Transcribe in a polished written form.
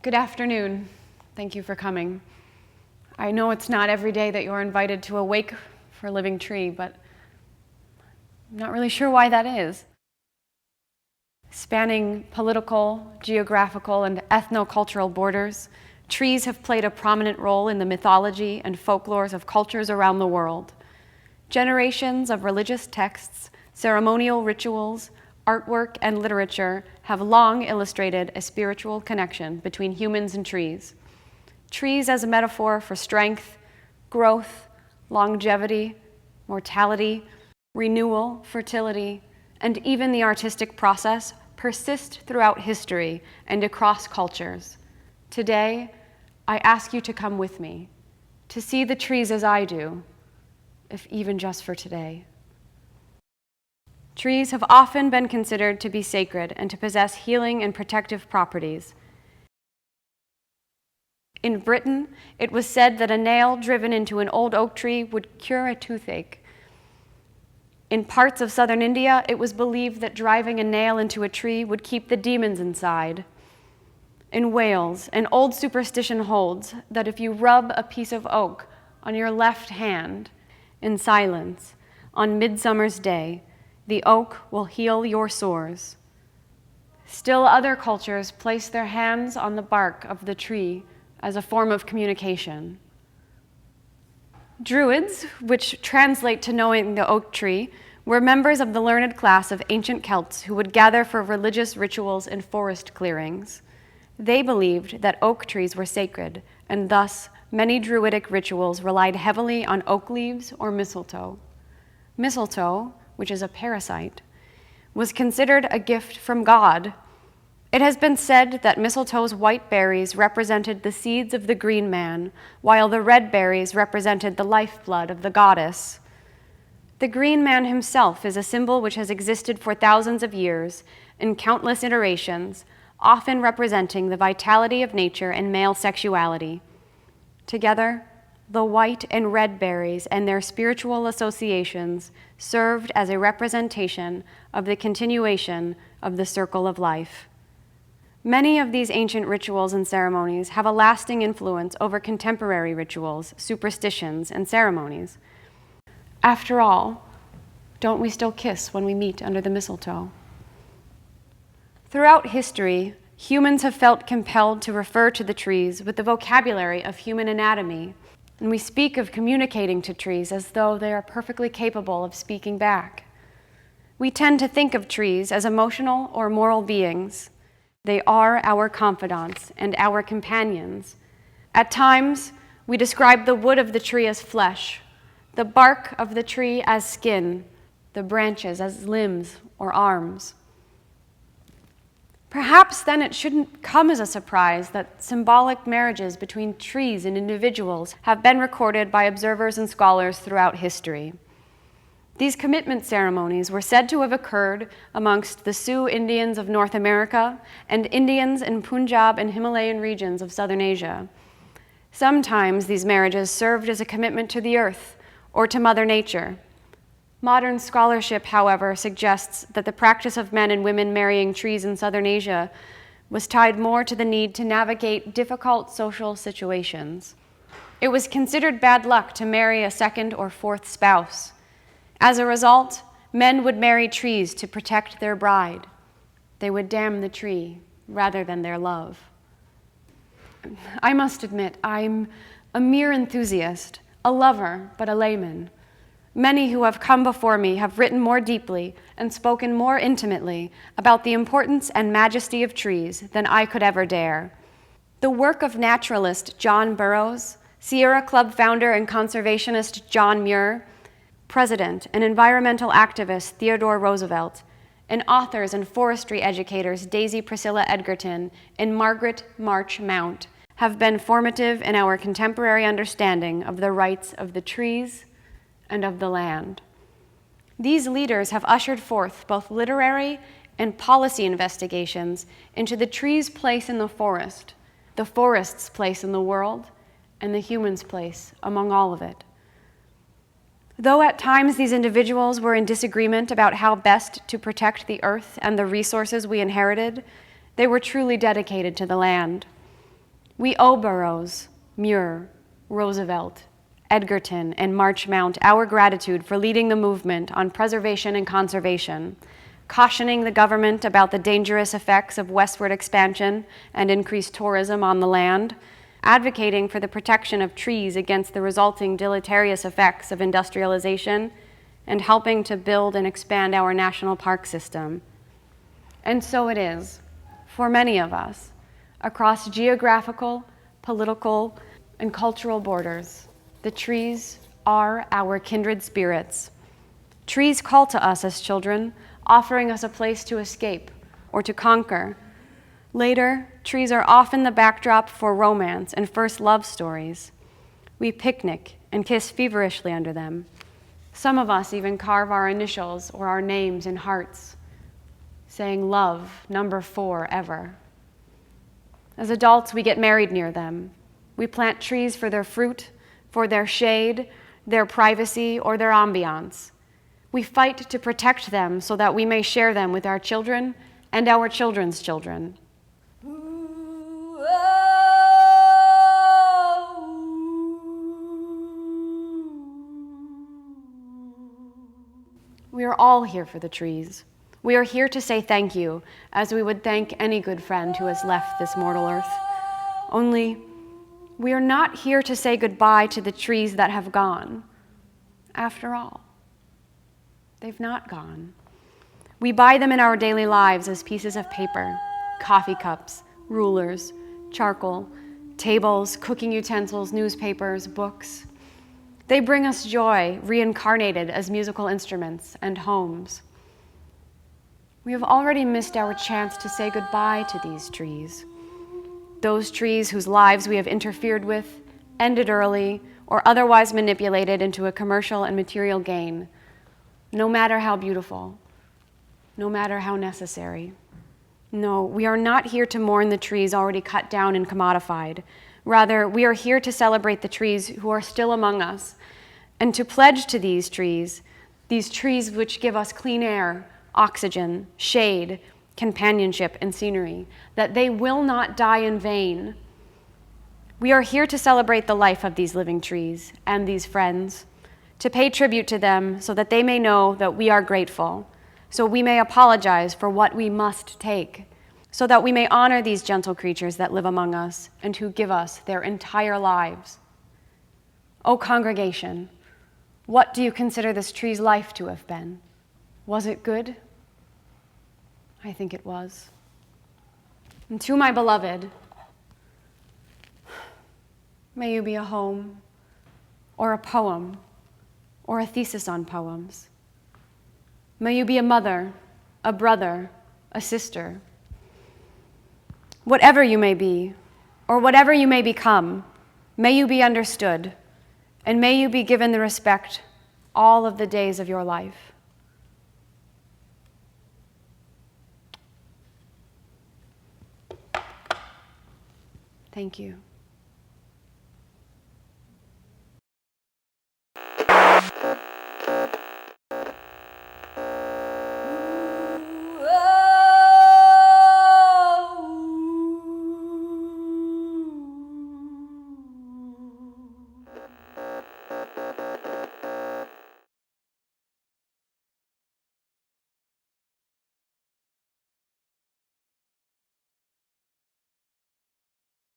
Good afternoon. Thank you for coming. I know it's not every day that you're invited to a wake for a living tree, but I'm not really sure why that is. Spanning political, geographical, and ethno-cultural borders, trees have played a prominent role in the mythology and folklores of cultures around the world. Generations of religious texts, ceremonial rituals, artwork, and literature have long illustrated a spiritual connection between humans and trees. Trees as a metaphor for strength, growth, longevity, mortality, renewal, fertility, and even the artistic process persist throughout history and across cultures. Today, I ask you to come with me, to see the trees as I do, if even just for today. Trees have often been considered to be sacred and to possess healing and protective properties. In Britain, it was said that a nail driven into an old oak tree would cure a toothache. In parts of southern India, it was believed that driving a nail into a tree would keep the demons inside. In Wales, an old superstition holds that if you rub a piece of oak on your left hand in silence on Midsummer's Day, the oak will heal your sores. Still other cultures place their hands on the bark of the tree as a form of communication. Druids, which translate to knowing the oak tree, were members of the learned class of ancient Celts who would gather for religious rituals in forest clearings. They believed that oak trees were sacred, and thus many Druidic rituals relied heavily on oak leaves or mistletoe. Mistletoe, which is a parasite, was considered a gift from God. It has been said that mistletoe's white berries represented the seeds of the green man, while the red berries represented the lifeblood of the goddess. The green man himself is a symbol which has existed for thousands of years in countless iterations, often representing the vitality of nature and male sexuality. Together, the white and red berries and their spiritual associations served as a representation of the continuation of the circle of life. Many of these ancient rituals and ceremonies have a lasting influence over contemporary rituals, superstitions, and ceremonies. After all, don't we still kiss when we meet under the mistletoe? Throughout history, humans have felt compelled to refer to the trees with the vocabulary of human anatomy, and we speak of communicating to trees as though they are perfectly capable of speaking back. We tend to think of trees as emotional or moral beings. They are our confidants and our companions. At times, we describe the wood of the tree as flesh, the bark of the tree as skin, the branches as limbs or arms. Perhaps then it shouldn't come as a surprise that symbolic marriages between trees and individuals have been recorded by observers and scholars throughout history. These commitment ceremonies were said to have occurred amongst the Sioux Indians of North America and Indians in Punjab and Himalayan regions of southern Asia. Sometimes these marriages served as a commitment to the earth or to Mother Nature. Modern scholarship, however, suggests that the practice of men and women marrying trees in southern Asia was tied more to the need to navigate difficult social situations. It was considered bad luck to marry a second or fourth spouse. As a result, men would marry trees to protect their bride. They would damn the tree rather than their love. I must admit, I'm a mere enthusiast, a lover, but a layman. Many who have come before me have written more deeply and spoken more intimately about the importance and majesty of trees than I could ever dare. The work of naturalist John Burroughs, Sierra Club founder and conservationist John Muir, president and environmental activist Theodore Roosevelt, and authors and forestry educators Daisy Priscilla Edgerton and Margaret March Mount have been formative in our contemporary understanding of the rights of the trees and of the land. These leaders have ushered forth both literary and policy investigations into the tree's place in the forest's place in the world, and the human's place among all of it. Though at times these individuals were in disagreement about how best to protect the earth and the resources we inherited, they were truly dedicated to the land. We owe Burroughs, Muir, Roosevelt, Edgerton, and Marchmount our gratitude for leading the movement on preservation and conservation, cautioning the government about the dangerous effects of westward expansion and increased tourism on the land, advocating for the protection of trees against the resulting deleterious effects of industrialization, and helping to build and expand our national park system. And so it is, for many of us, across geographical, political, and cultural borders. The trees are our kindred spirits. Trees call to us as children, offering us a place to escape or to conquer. Later, trees are often the backdrop for romance and first love stories. We picnic and kiss feverishly under them. Some of us even carve our initials or our names in hearts, saying love, number 4 ever. As adults, we get married near them. We plant trees for their fruit, for their shade, their privacy, or their ambiance. We fight to protect them so that we may share them with our children and our children's children. We are all here for the trees. We are here to say thank you, as we would thank any good friend who has left this mortal earth. Only, we are not here to say goodbye to the trees that have gone. After all, they've not gone. We buy them in our daily lives as pieces of paper, coffee cups, rulers, charcoal, tables, cooking utensils, newspapers, books. They bring us joy, reincarnated as musical instruments and homes. We have already missed our chance to say goodbye to these trees. Those trees whose lives we have interfered with, ended early, or otherwise manipulated into a commercial and material gain, no matter how beautiful, no matter how necessary. No, we are not here to mourn the trees already cut down and commodified. Rather, we are here to celebrate the trees who are still among us, and to pledge to these trees which give us clean air, oxygen, shade, companionship, and scenery, that they will not die in vain. We are here to celebrate the life of these living trees and these friends, to pay tribute to them so that they may know that we are grateful, so we may apologize for what we must take, so that we may honor these gentle creatures that live among us and who give us their entire lives. O congregation, what do you consider this tree's life to have been? Was it good? I think it was. And to my beloved, may you be a home, or a poem, or a thesis on poems. May you be a mother, a brother, a sister. Whatever you may be, or whatever you may become, may you be understood, and may you be given the respect all of the days of your life. Thank you.